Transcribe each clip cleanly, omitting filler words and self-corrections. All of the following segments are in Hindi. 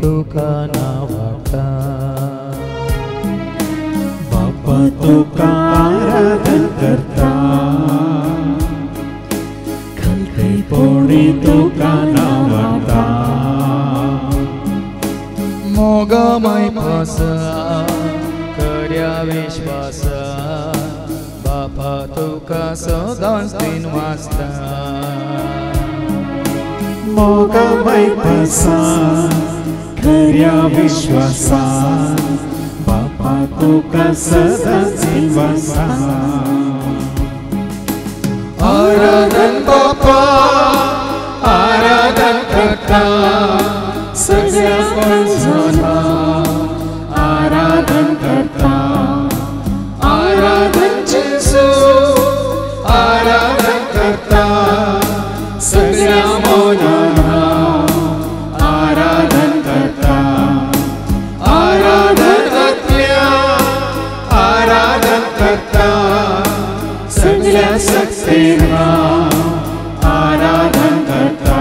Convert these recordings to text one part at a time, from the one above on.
तुका नावाटा बाप्पा तुका आराधन करता खलकैपोणी तुका नावाटा मोगमय पास कर्या विश्वास बापा तुका सदांच दिन वाचता मोगमय पासा खऱ्या विश्वासान बापा तुका सदांच वासा आराधन बापा आराधन करता सगळ्या माणसांना आराधन करता आराधन जेसू आराधन करता सगळ्या मनांना आराधन करता आराधन आत्म्या आराधन करता सगळ्या शक्तींना आराधन करता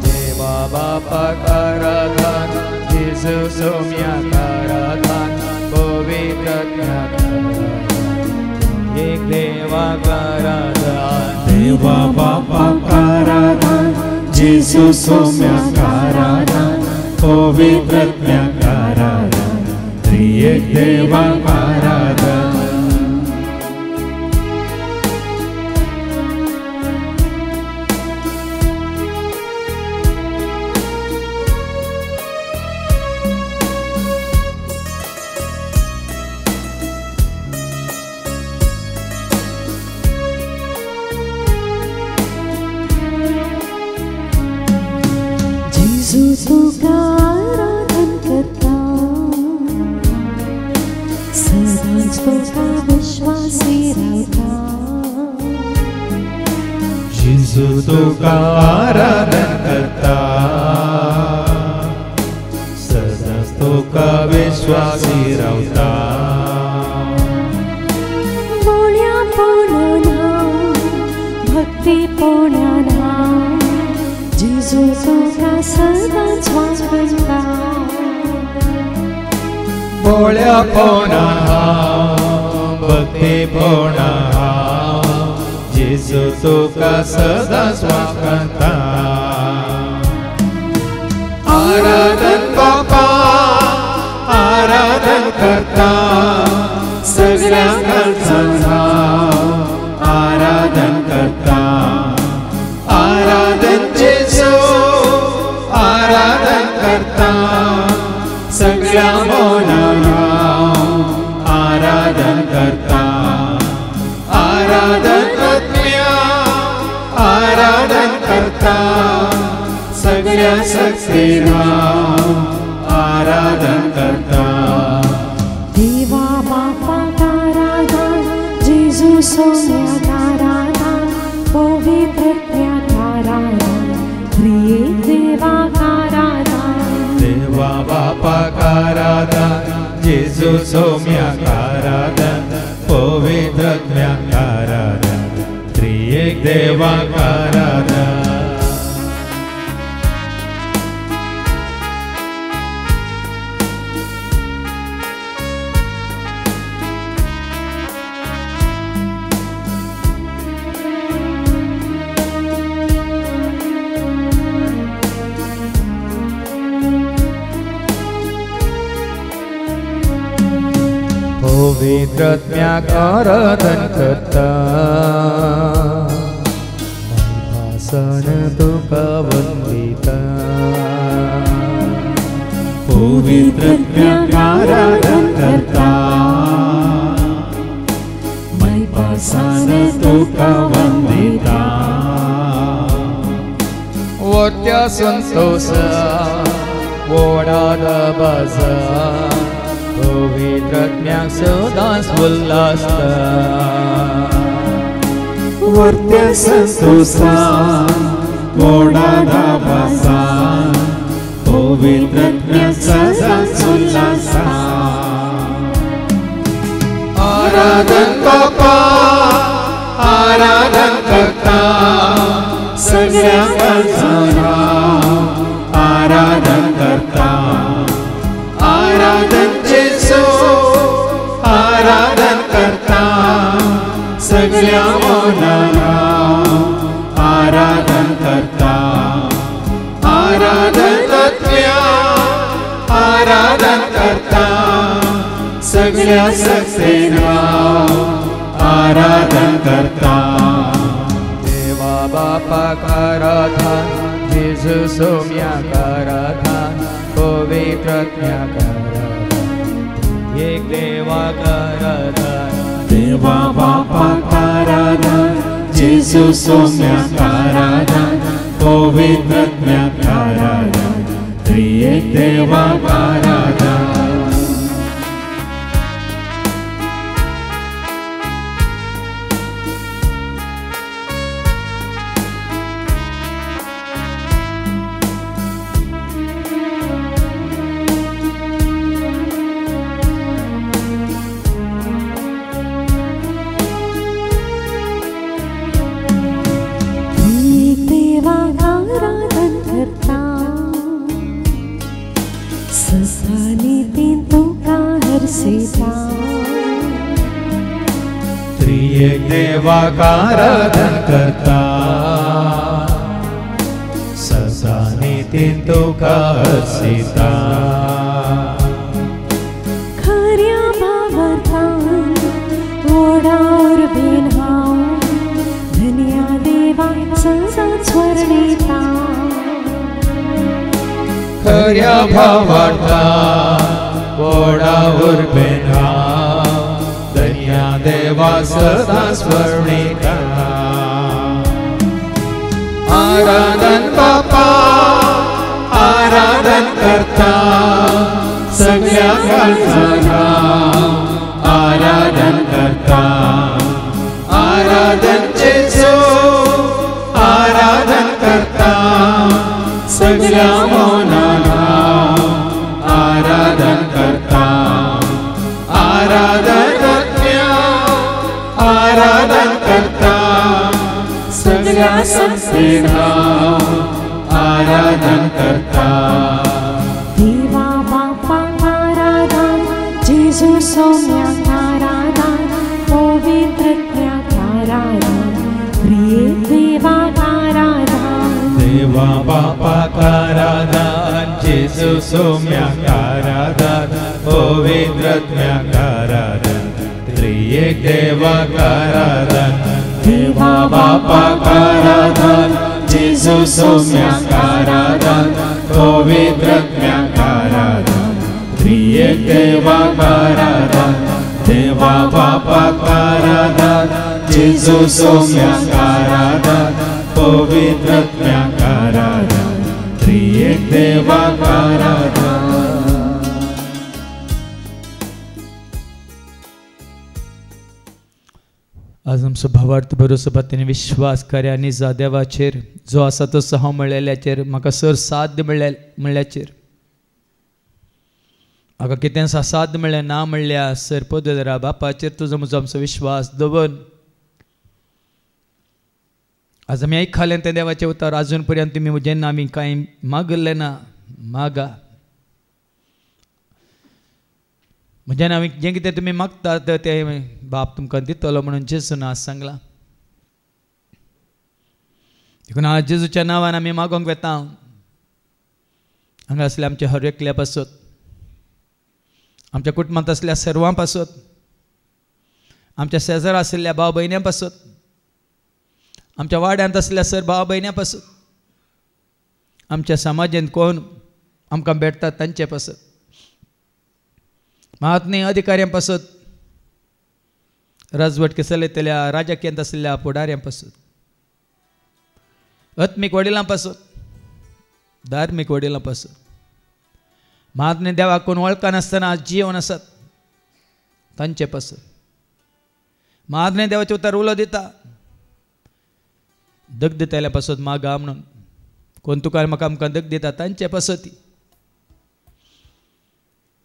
देवा बापाक आराधन जेजू सोम्याक आराधन पवित्रात्म्याक आराधन एक देवाक आराधन देवा बापाक आराधन जेजू सोम्याक आराधन पवित्रात्म्याक आराधन त्रिएक देवाक आराधन जेजू तुका आराधन करता सदांच तुका विश्वासी रावता जेजू तुका आराधन करता सदांच तुका विश्वासी रावता बोळ्यापणान भक्तीपणान जेजू तुका सदांच वागता बोळ्यापणा भक्तीपणा जेजू तुका सदांच वागता आराधन बापा आराधन करता सगळ्या माणसांना आराधन करता आराधन जेजू आराधन करता सगळ्या मनांना आराधन करता आराधन आत्म्या आराधन करता सगळ्या शक्तींना आराधन करता देवा बापाक आराधन जेजू सोम्याक आराधन पवित्रात्म्याक आराधन त्रिएक देवाक आराधन देवा बापाक आराधन जेजू सोम्याक आराधन पवित्रात्म्याक आराधन त्रिएक देवाक आराधन पवित्रात्म्याक आराधन करता भासन तुका वंदिता पवित्रात्म्याक आराधन करता मैपासान तुका वंदिता वोट्या संतोष वोडाद बाजा पवित्रात्म्याक सदांच उल्हासता वर्त्या संतोषान मोडादा बासान पवित्रात्म्याक सदांच उल्हासा आराधन बापा आराधन करता सगळ्या माणसांना आराधन करता आराधन करता सगळ्या सक्सेन आराधन करता देवा बापाक आराधन जेजू सोम्याक आराधन पवित्रात्म्याक आराधन एक देवाक आराधन देवा बापाक आराधन जेजू सोम्याक आराधन पवित्रात्म्याक आराधन त्रिएक देवाक आराधन त्रिएक देवाक आराधन करता ससा नितीन तुका हरसिता खऱ्या भावार्थान ओडार बीन हांव धन्या देवा सदांच वर्णिता खऱ्या भावार्थान ओडार बीन धन्या देवा सदा स्वर्णिता आराधन बापा आराधन करता सगळ्या काळजांना आराधन करता आराधन जेजू आराधन करता सगळ्या मौनांना आराधन करता आराधन आराधन करता सगळ्या संस्थेना आराधन करता देवा बापाक आराधन जेजू सोम्याक आराधन पवित्रात्म्याक आराधन त्रिएक देवाक आराधन देवा बापाक आराधन जेजू सोम्याक आराधन पवित्रात्म्याक आराधन त्रिएक देवाक आराधन देवा बापाक आराधन जेजू सोम्याक आराधन पवित्रात्म्याक आराधन त्रिएक देवाक आराधन देवा बापाक आराधन जेजू सोम्याक आराधन पवित्रात्म्याक आराधन त्रिएक देवाक आराधन आज आमचो भावार्थ भरोसो बातेन विश्वास करया आनी जा देवाचेर जो आसा तो हांव मेळ्ळेल्याचेर म्हाका सर साध्य म्हणल्याचेर म्हाका कितें साध्य म्हणलें ना म्हणल्या सर पदरा बापाचेर तुजो म्हजो आमचो विश्वास दवर आज आमी आयकलें तें देवाचें उतर आजून पर्यंत तुमी जेन्ना आमी कांय मागलें ना मागा म्हणजे हांवें जें कितें तुमी मागतात तें बाप तुमकां दितलो म्हणून जेजून आज सांगलां देखून आज जेजूच्या नांवान आमी मागोंक वेता हांगा असल्या आमच्या हर एकल्या पासत आमच्या कुटुंबांत असल्या सर्वां पासत आमच्या शेजार आशिल्ल्या भाव भयण्यां पासत आमच्या वाड्यांत असल्या सर भाव भयण्यां पासत आमच्या समाजांत कोण आमकां भेटतात तांचे पासत महात्मे अधिकाऱ्यां पासत राजवट चलयतल्या राजकीयांत आशिल्ल्या फुडाऱ्यां पासत आत्मीक वडिलां पासत धार्मीक वडिलां पासत महात्मे देवाक कोण वळखनासतना जिवन आसात तांचे पासत महात्मे देवाचे उतर उलो दिता दग दितल्या पासत मागा म्हणून कोण तुका म्हाका आमकां दग दिता तांचे पासत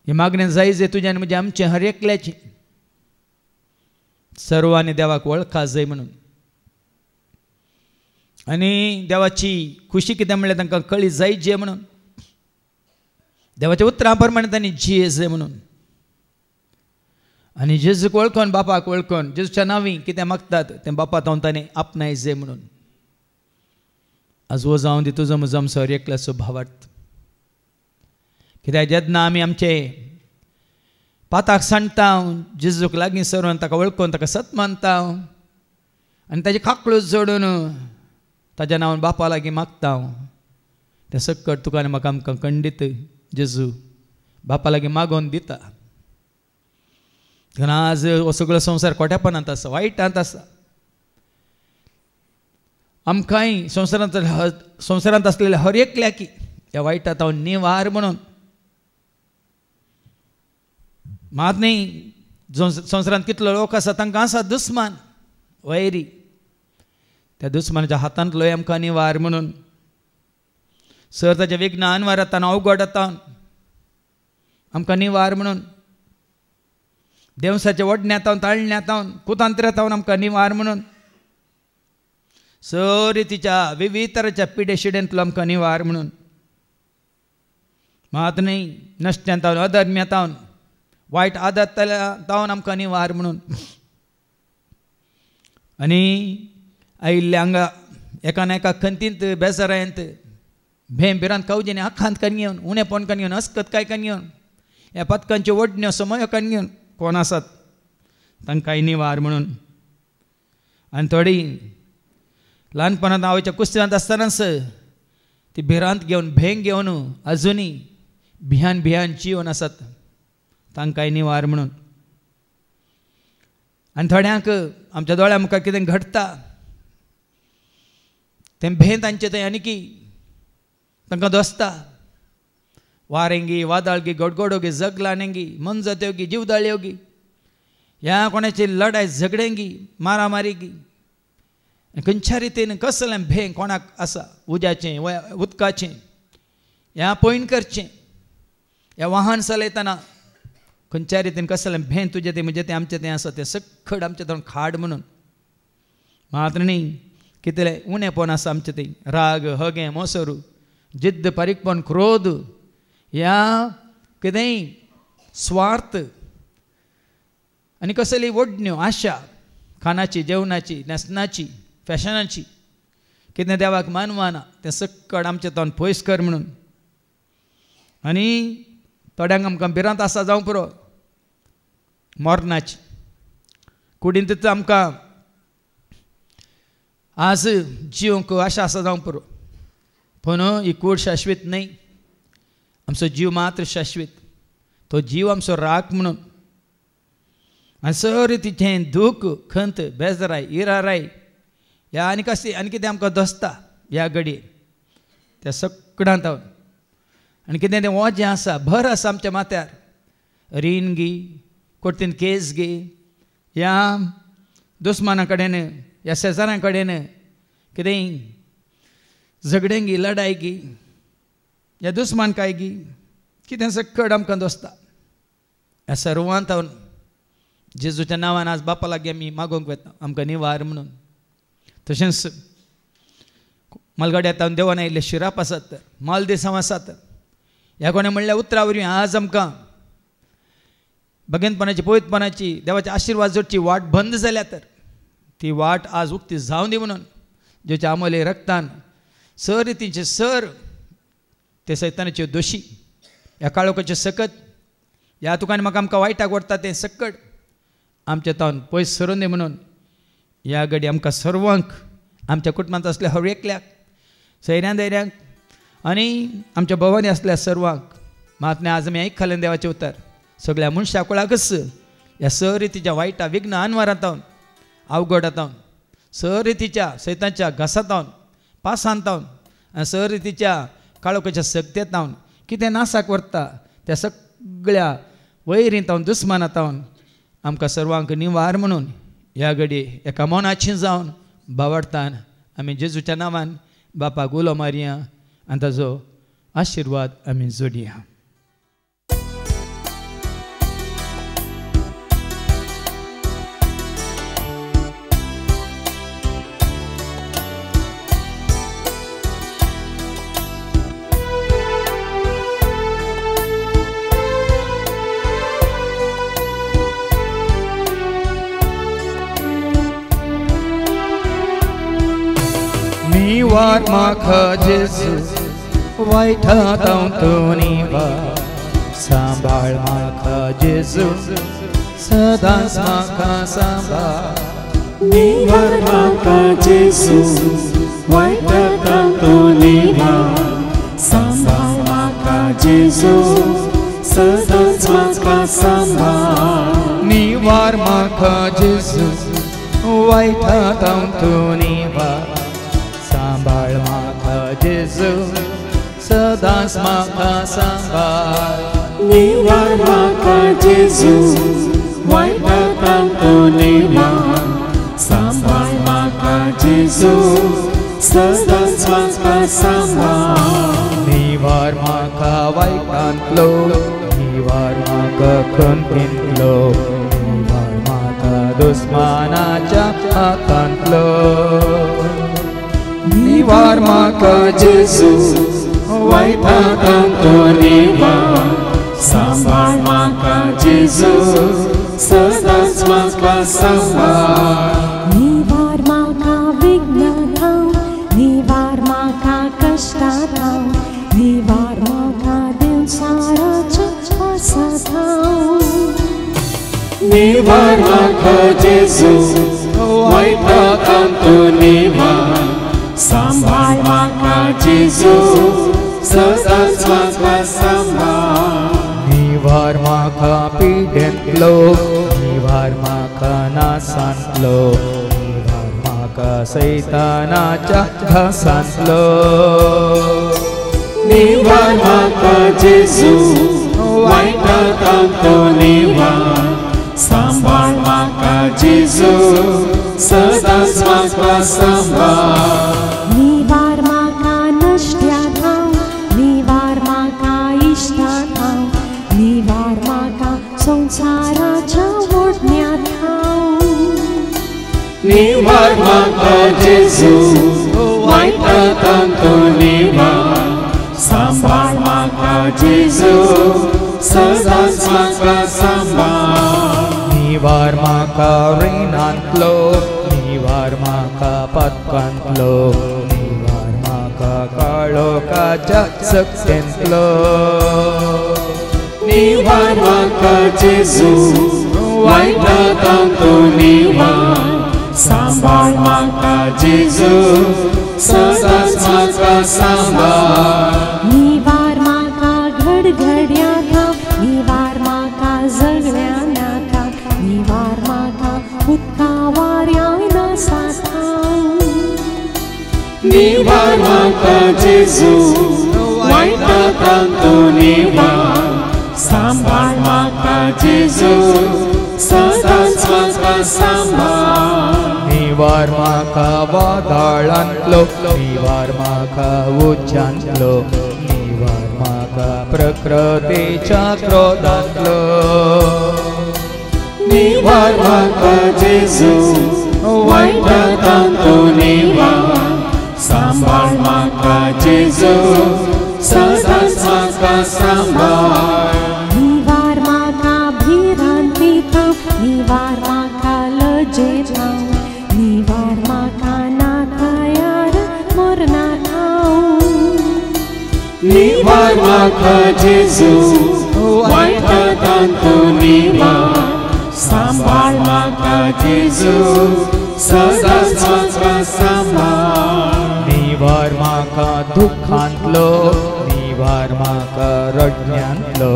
ही मागणी जायज आहे तुझ्या म्हणजे आमचे हर एकल्याची सर्वांनी देवाक वळखा जाय म्हणून आनी देवाची खुशी कितें म्हणल्यार तांकां कळी जायची म्हणून देवाच्या उतरां प्रमाणे तांणी जिये जाय म्हणून आनी जेजूक वळखोन बापाक वळखोन जेजूच्या नांवी कितें मागतात तें बापा तांणी आपणाय जाय म्हणून आज हो जावन दी तुजो म्हजो आमचो हर एकल्याचो भावार्थ कित्याक जेन्ना आमी आमचे पाताक सांडटा हांव जेजूक लागीं सरून ताका वळखून ताका सत मानता हांव आनी ताजी काकळूच जोडून ताज्या नांवान बापा लागीं मागता हांव. तें सकट तुका आनी म्हाका आमकां खंडीत जेजू बापा लागीं मागोवन दिता. कारण आज हो सगळो संवसार खोट्यापणांत आसा, वायटांत आसा. आमकांय संवसारांत आसलेल्या हर एकल्याकी ह्या वायटांत हांव निवार म्हणून मात न्ही संवसारांत कितलो लोक आसा तांकां आसा दुस्मान वैरी. त्या दुस्मानाच्या हातांत लय आमकां निवार म्हणून सर ताच्या विघ्न अनवार येता अवघड येता आमकां निवार म्हणून देवसाच्या वडण्यांतावन ताळण्यांतावन कुतांत्र्यांतावन आमकां निवार म्हणून सर रितीच्या विविध तरांच्या पिडे शिडेंतलो आमकां निवार म्हणून मात न्ही नश्ट्यांतावन अधर्म्यांतावन वायट आदत तावन आमकां निवार म्हणून आनी आयिल्ल्या हांगा एकान एका खंतींत बेजारायंत भें बिरांत कावजेनी आखांत कान घेवन उणेपण कान घेवन अस्कत काय कान घेवन ह्या पथकांच्यो वडण्यो समयो कान घेवन कोण आसात तांकांय निवार म्हणून. आनी थोडी ल्हानपणांत आवयच्या कुस्त्यांत आसतनाच ती भिरांत घेवन भेंग घेवन अजुनी भियान भियान जिवन आसात तांकांय निवार म्हणून. आनी थोड्यांक आमच्या दोळ्या मुखार कितें घडटा तें भें तांचें थंय आनी की तांकां दोसता. वारेंगी वादळगी गडगडोगी जग लानेंगी मनजत्योगी जीवदाळ्योगी ह्या कोणाची लढाय झगडेंगी मारामारीगी खंयच्या रितीन कसलें भें कोणाक आसा उज्याचें उदकाचें ह्या पयन करचें ह्या वाहन चलयतना खंयच्या रितीन कसलें भें तुजें तें म्हणजे तें आमचें तें आसा तें सकट आमचें थंय खाड म्हणून. मात्र न्ही कितलें उणेपण आसा आमचें तें राग हगें मोसरू जिद्द पारीकपण क्रोध ह्या कितेंय स्वार्थ आनी कसली वडण्यो आशा खानाची जेवणाची न्हेसणाची फॅशनाची कितें देवाक मानवाना तें सकट आमचें तोंड पयस कर म्हणून. आनी थोड्यांक आमकां भिरांत आसा जावं पुरो मरणाची कुडींत आमकां आज जिवंक आशा आसा जावं पुरो पूण ही कूड शाश्वीत न्ही. आमचो जीव मात्र शाश्वीत. तो जीव आमचो राख म्हणून. आनी सर तिचें दूख खंत बेजाराय इराराय ह्या आनी कशी आनी कितें आमकां दोसता ह्या घडये त्या सगळ्यांत आनी कितें तें वजें आसा भर आसा आमच्या माथ्यार रीण गी कोर्टीन केस गी ह्या दुस्माना कडेन ह्या शेजाऱ्यां कडेन कितेंय झगडेंगी लढाय गी ह्या दुस्मानकाय गी कितें सकट आमकां दोसता. ह्या सर्वांत जेजूच्या नांवान आज बापा लागीं आमी मागोवंक वता आमकां निवार म्हणून. तशेंच मालगाड्यांत देवान आयिल्ले शिराप आसात मालदेसांव आसात ह्या कोणें म्हणल्यार उतरा वरवीं आज आमकां भगेनपणाची पवित्रपणाची देवाचे आशिर्वाद जोडची वाट बंद जाल्या तर ती वाट आज उक्ती जावं दी म्हणून जेच्या आमोले रक्तान सर रितीचे सर ते सैतानाचे दोशी ह्या काळोखाचे सकत ह्या तुकान म्हाका आमकां वायटाक व्हरता तें सकट आमच्या तावन पयस सरून दी म्हणून ह्या घडी आमकां सर्वांक आमच्या कुटुंबांत असल्या हर एकल्याक सैऱ्यां दैऱ्यांक आनी आमच्या भवानी असल्या सर्वांक महात्म्या आज आमी आयकखालें देवाचें उतर सगळ्या मनशां कुळाकच ह्या स रितीच्या वायटा विघ्न अनवारांतावन अवघडांतावन स रितीच्या सैतांच्या घासांतावन पासांतावन आनी स रितीच्या काळोखाच्या सक्तेतावन कितें नासाक व्हरता त्या सगळ्या वैरींतावन दुस्मानातावन आमकां सर्वांक निवार म्हणून ह्या घडी एका मोनाची जावन भावार्थान आमी जेजूच्या नांवान बापाक उलो मारया आनी ताजो आशिर्वाद आमी जोडया. निवार म्हाका जेजू वायटांतावन तूं निवार सांभाळ म्हाका जेजू सदांच म्हाका सांभाळ निवार म्हाका जेजू वायटांतून निवार सांभाळ म्हाका जेजू सदांच म्हाका सांभाळ निवार म्हाका जेजू वायटांतून निवार सांभाळ म्हाका जेजू सदांच म्हाका सांभाळ निवार म्हाका जेजू वायटांतून निवार सांभाळ म्हाका जेजू सदांच म्हाका सांभाळ निवार म्हाका वायटांतलो निवार म्हाका खंतींतलो निवार म्हाका दुस्मानाच्या हातांतलो निवार म्हाका जेजू वायटांतून निवार सांभाळ म्हाका जेजू सदांच म्हाका सांभाळ निवार म्हाका विघ्नांत निवार म्हाका कश्टांत निवार म्हाका दिवसाराच्या पासांत निवार म्हाका जेजू वायटांतून निवार सांभाळ म्हाका जेजू सदांच म्हाका सांभाळ निवार म्हाका पिडेंतलो निवार म्हाका नासांतलो निवार म्हाका सैतानाच्या घासांतलो निवार म्हाका जेजू वायटांतून निवार सांभाळ म्हाका जेजू सदांच म्हाका सांभाळ निवार म्हाका नश्ट्यात निवार म्हाका इश्टात निवार म्हाका संसाराच्या ओढण्यात निवार म्हाका जेजू वायटांतून निवार सांभाळ म्हाका जेजू सदांच म्हाका सांभाळ निवार म्हाका रिणांतलो निवार म्हाका पदकांतलो निवार म्हाका काळोखाच्या सक्तेंतलो निवार म्हाका जेजू वायटांतून निवार सांभाळ म्हाका जेजू सदांच म्हाका सांभाळ निवार म्हाका घडघड्यात निवार म्हाका जगण्यात निवार म्हाका उदका वाऱ्यान साथ निवार म्हाका जेजू वायटांतून निवार सांभाळ म्हाका जेजू सदांच म्हाका सांभाळ निवार म्हाका वादळांतलो निवार म्हाका उच्चांतलो निवार म्हाका प्रकृतीच्या क्रोधांतलो निवार म्हाका जेजू वायटांतून निवार सांभाळ म्हाका जेजू सदांच म्हाका सांभाळ निवार म्हाका भिरांतीत निवार म्हाका लजेत निवार म्हाका नाथायार मरनाथ निवार म्हाका जेजू वायटांतून निवार सांभाळ म्हाका जेजू सदांच म्हाका सांभाळ निवार म्हाका दुखांतलो निवार म्हाका रडण्यांतलो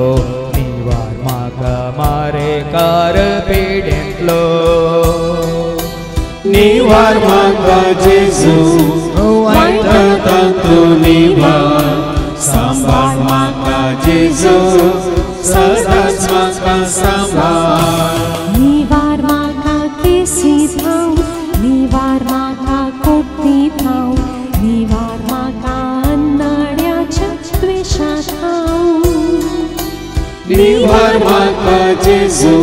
निवार म्हाका मारेकार पेडेंतलो निवार म्हाका जेजू वायटांतून निवार सांभाळ म्हाका जेजू सदांच म्हाका सांभाळ निवार म्हाका केसीत निवार म्हाका कोट्टीत निवार म्हाका अन्नाड्याच्या द्वेषात निवार म्हाका जेजू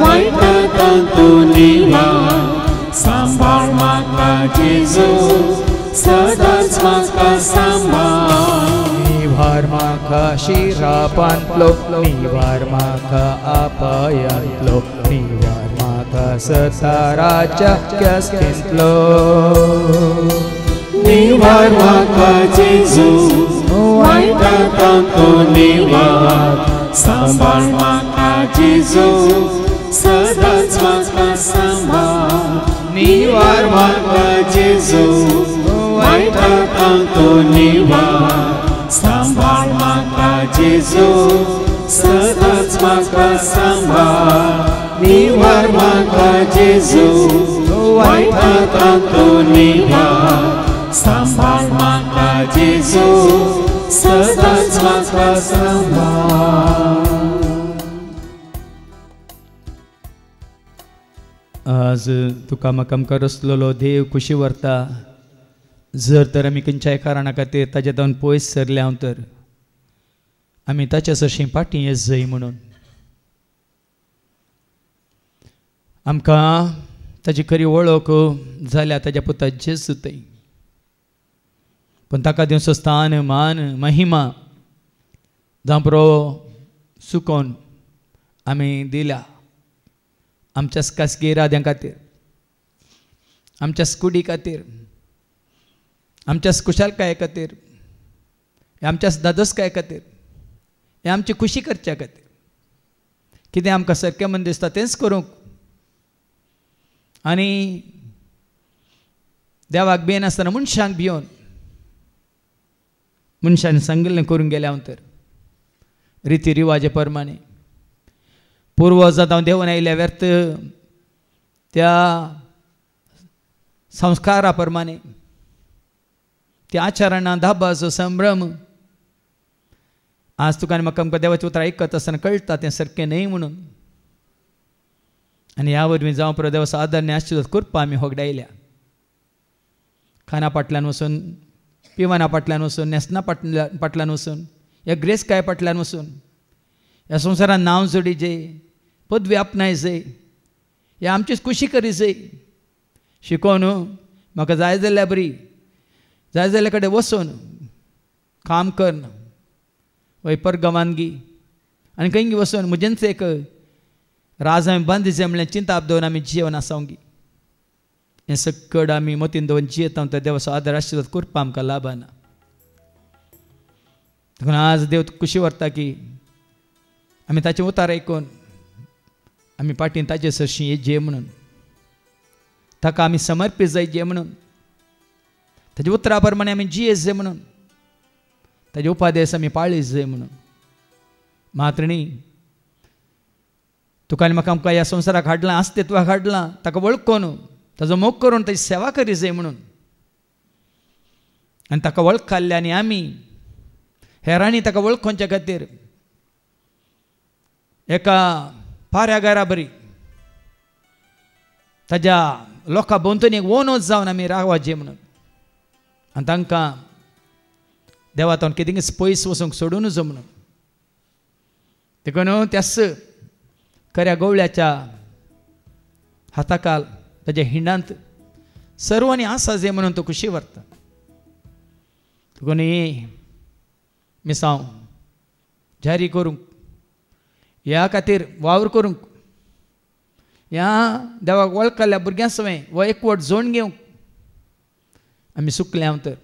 वायटांतून निवार सांभाळ म्हाका जेजू सदांच म्हाका सांभाळ निवार म्हाका शिरापांतलो निवार म्हाका आपायांतलो निवार म्हाका सताराच्या क्यास्तींतलो निवार म्हाका जेजू वायटांतून निवार सांबाळ म्हाका जेजू सदांच म्हाका सांबाळ निवार म्हाका जेजू वायटांतल्यान तो निवार सांबाळ म्हाका जेजू सदांच म्हाका सांबाळ निवार म्हाका जेजू वायटांतल्यान तो निवार सांबाळ म्हाका जेजू सदांच म्हाका सांबाळ. आज तुका म्हाका आमकां रचलेलो देव खुशी व्हरता. जर तर आमी खंयच्याय कारणा खातीर ताचे जावन पयस सरले हांव तर आमी ताच्या सरशी फाटीं येत जाय म्हणून आमकां ताची खरी वळख जाल्या ताच्या पुता जेजू थंय. पण ताका दिवचो स्थान मान महिमा जावं बरो सुकोवन आमी दिल्या आमच्या खासगी इराद्यां खातीर, आमच्या कुडी खातीर, आमच्या कुशालकाये खातीर, आमच्या दादोसकाये खातीर, हे आमची खुशी करच्या खातीर. कितें आमकां सारकें मन दिसता तेंच करूंक आनी देवाक भियेनासतना मनशांक भियोन मनशांनी सांगिल्लें करून गेले हांव तर रिती रिवाजे प्रमाणे पुर्वजां हांव देंवन आयिल्ल्या व्यर्थ त्या संस्कारा प्रमाणे त्या आचरणां धाबाचो संभ्रम आज तुका आनी म्हाका आमकां देवाचें उतर आयकत आसतना कळटा तें सारकें न्हय म्हणून. आनी ह्या वरवीं जावं पुरो देवाचो आदर आशिर्वाद करपा आमी होगडायल्या. खाना फाटल्यान वचून, पिवाना फाटल्यान वचून, न्हेसना फाटल्यान वचून, ह्या ग्रेसकाय फाटल्यान वचून ह्या संवसारान नांव जोडी जाय, पदवी आपणाय जाय, हे आमचीच खुशी करी जाय. शिकोवन म्हाका जाय जाल्यार बरी, जाय जाल्या कडेन वचून काम करन वय परगवानगी आनी खंय वचून म्हजेंच एक राज आमी बांदिचें म्हणलें चिंता दवरून आमी जिवन आसांगी. हें सकड आमी मतीन दवरून जियेता तर देवाचो आदर आशिर्वाद करपा आमकां लाभना. देखून आज देव खुशी व्हरता की आमी ताचें उतार आयकून आमी फाटीं ताचे सरशी येजे म्हणून ताका आमी समर्पीत जायचे म्हणून ताच्या उतरा प्रमाणे आमी जियेत जाय म्हणून ताचे उपादेश आमी पाळीत जाय म्हणून. मात्र न्ही तुका आनी म्हाका आमकां ह्या संवसाराक हाडलां, अस्तित्वाक हाडलां, ताका वळखून ताजो मोग करून ताची सेवा करी जाय म्हणून. आनी ताका वळखले आनी आमी हेरांनी ताका वळखोवच्या खातीर एका पाऱ्यागारा बरी ताज्या लोकां भोंवतणी वोनोच जावन आमी रावचे म्हणून. आनी तांकां देवा तावन कितेंच पयस वचूंक सोडून नजो म्हणून. देखून त्यास खऱ्या गवळ्याच्या हाताखाल ताच्या हिंडांत सर्वांनी आसा जे म्हणून तो खुशी व्हरता. देखून ही मिसांव जारी करूंक, ह्या खातीर वावर करूंक, ह्या देवाक वळखल्या भुरग्यां सवय वो एकवट जोड घेवंक आमी सुकले हांव तर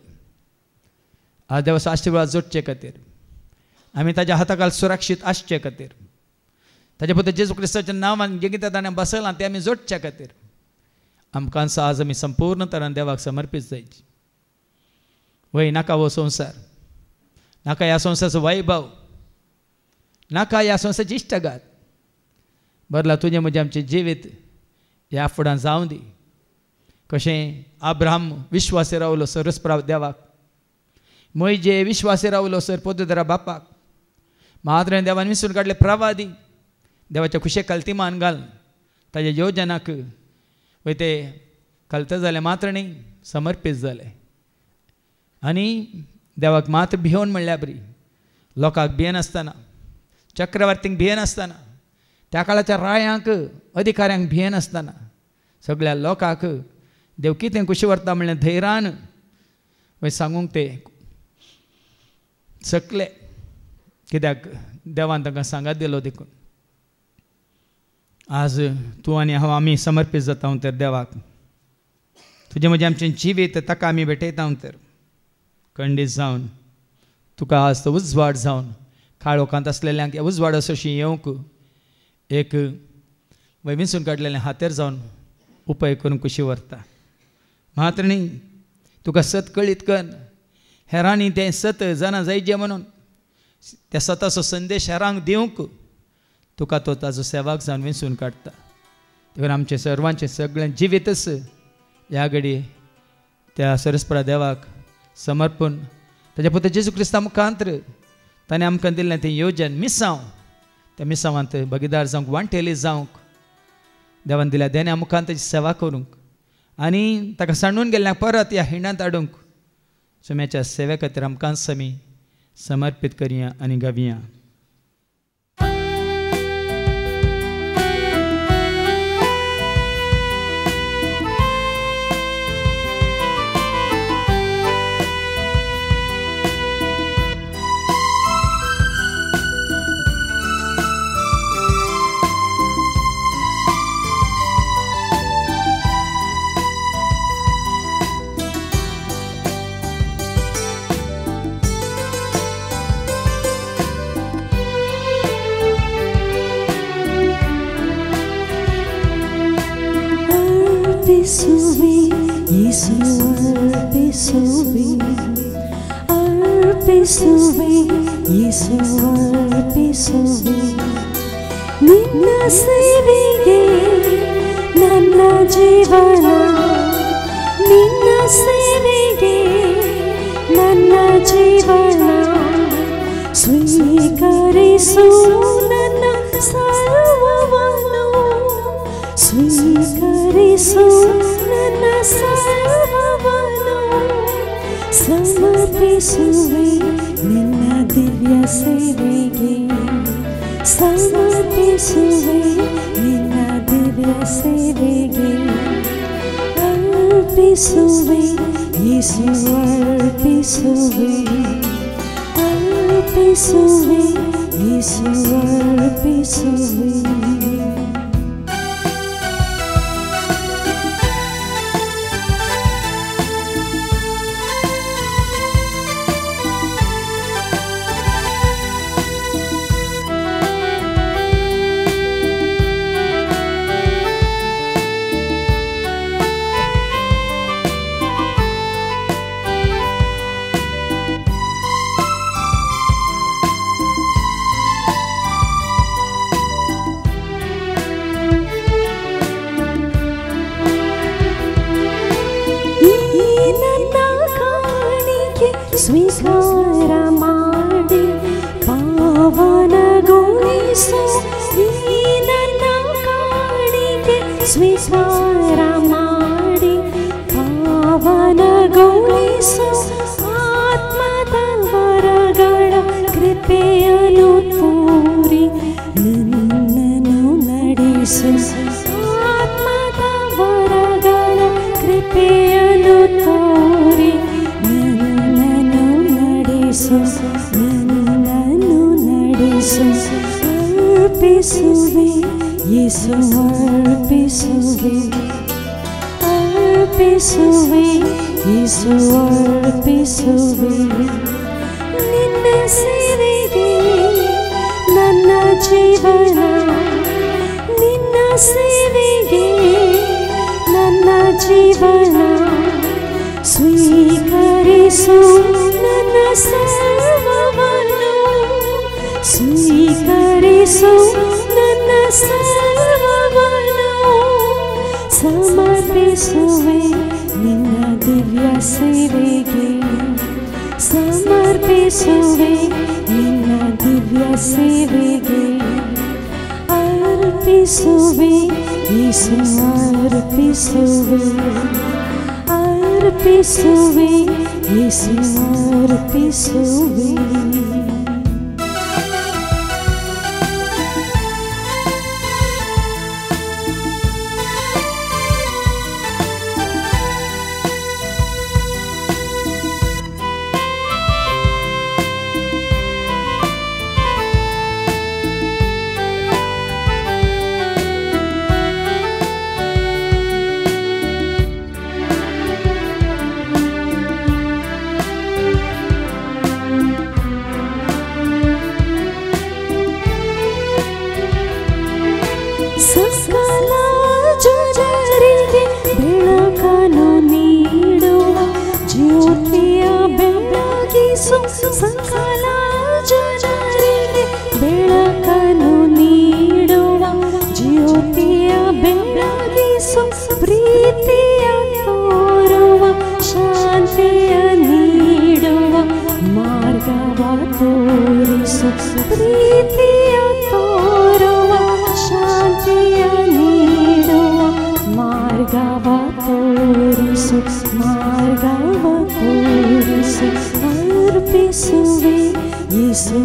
आज देवाचो आशिर्वाद जोडचे खातीर, आमी ताच्या हाताखाल सुरक्षीत आसचे खातीर, ताच्या पुत्र जेजू क्रिस्ताच्या नांवान जे कितें ताणें बसयलां तें आमी जोडच्या खातीर आमकां आज आमी संपूर्ण तरान देवाक समर्पीत जायची. वय नाका हो संवसार, नाका ह्या संवसाराचो वैभव, नाका ह्या संवसाराची इश्टगात. बरला तुजें म्हजें आमचें जिवीत ह्या फुडां जावं दी. कशें अब्राहम विश्वासी रावलो सरस्प्राव देवाक, मोइजे विश्वासी रावलो सर पोतुदरा बापाक, महात्रेन देवान विसरून काडले प्रवादी देवाच्या खुशे कल्तिमान घाल ताच्या योजनाक वय ते कलते जाले मात्र न्ही समर्पीत जाले. आनी देवाक मात्र भियोन म्हणल्यार बरी, लोकांक भियेनासतना, चक्रवर्तींक भियेनासतना, त्या काळाच्या रायांक अधिकाऱ्यांक भियेनासतना सगळ्या लोकांक देव कितें खुशी व्हरता म्हणलें धैर्यान वय सांगूंक ते सकले. कित्याक देवान तांकां सांगात दिलो. देखून आज तूं आनी हांव आमी समर्पीत जाता तर देवाक तुजें म्हजें आमचें जिवीत ताका आमी भेटयता तर खंडीत जावन तुका आज तो उजवाड जावन काळोखांत असलेल्यांक उजवाड अशी येवंक एक विंचून काडलेलें हातेर जावन उपाय करून कशी व्हरता. मात्र न्ही तुका सत कळीत कर, हेरांनी तें सत जाणा जायचें म्हणून त्या सताचो संदेश हेरांक दिवंक तुका तो ताजो सेवाक जावन विंचून काडटा. देखून आमचे सर्वांचें सगळें जिवीतच ह्या घडी त्या सरस्परा देवाक समर्पण ताच्या पुत्र जेजू क्रिस्ता मुखांतर ताणें आमकां दिल्लें तें येवजन मिसांव, त्या मिसांवांत भागीदार जावंक वांटेली जावंक देवान दिल्या देण्या मुखांत ताची सेवा करूंक आनी ताका सांडून गेल्ल्यांक परत ह्या हिंडांत हाडूंक सुम्याच्या सेवे खातीर आमकांच आमी समर्पीत करया आनी गावया. ನಿನ್ನ ಸೇವೆಗೆ ನನ್ನ ಜೀವನ, ನಿನ್ನ ಸೇವೆಗೆ ನನ್ನ ಜೀವನ, ಸ್ವೀಕರಿಸು ನನ್ನ ಸರ್ವವನ್ನು, ಸ್ವೀಕರಿಸು ನನ್ನ ಸರ್ವವನ್ನು, ಸಮರ್ಪಿಸುವೆ ನಿನ್ನ ದಿವ್ಯ ಸೇವೆಗೆ, ಸಮರ್ಪಿಸುವೆ ನಿನ್ನ ದಿವ್ಯ ಸೇವೆಗೆ, ಅರ್ಪಿಸುವೆ ಯೇಸು ಅರ್ಪಿಸುವೆ, ಅರ್ಪಿಸುವೆ ಯೇಸು ಅರ್ಪಿಸುವೆ. ಸ್ವೀಕಾರ ಮಾಡಿ ಪಾವನಗೊಳಿಸು ಈ ನನ್ನ ಕಾಣಿಕೆ, ಸ್ವೀಕಾರ ಮಾಡಿ ಪಾವನಗೊಳಿಸು, ಆತ್ಮದ ವರಗಳ ಕೃಪೆಯನ್ನು ತೋರಿ ನನ್ನನ್ನು ನಡೆಸು, ಆತ್ಮದ ವರಗಳ ಕೃಪೆಯನ್ನು ತೋರಿ ನನ್ನನ್ನು ನಡೆಸು, ಅರ್ಪಿಸುವೆ ಯೇಸು ಅರ್ಪಿಸುವೆ, ಅರ್ಪಿಸುವೆ ಯೇಸು ಅರ್ಪಿಸುವೆ, ನಿನ್ನ ಸೇವೆಗೆ ನನ್ನ ಜೀವನ, ನಿನ್ನ ಸೇವೆಗೆ ನನ್ನ ಜೀವನ, ಸ್ವೀಕರಿಸು ನನ್ನ ಸರ್ವವನ್ನು, ಸ್ವೀಕರಿಸು ನನ್ನ ಸರ್ವವನ್ನು, ಸಮರ್ಪಿಸುವೆ ನಿನ್ನ ದಿವ್ಯ ಸೇವೆಗೆ, ಸಮರ್ಪಿಸುವೆ ನಿನ್ನ ದಿವ್ಯ ಸೇವೆಗೆ, ಅರ್ಪಿಸುವೆ ಯೇಸು ಅರ್ಪಿಸುವೆ, ಅರ್ಪಿಸುವೆ ಯೇಸು ಅರ್ಪಿಸುವೆ. ಸಮರ್ಪಿಸು ಸಕಲ ಜನರಿಗೆ ಬೆಳಕನ್ನು ನೀಡುವ ಜ್ಯೋತಿಯ ಬೆಳಗಿಸು ಪ್ರೀತಿಯ ತೋರುವ ಶಾಂತಿಯ ನೀಡುವ ಮಾರ್ಗವ ತೋರಿಸು ಪ್ರೀತಿಯ ತೋರುವ ಶಾಂತಿಯ ನೀಡುವ ಮಾರ್ಗವ ತೋರಿಸು ಮಾರ್ಗವ ತೋರಿಸು ಅರ್ಪಿಸುವೆ ಯೇಸು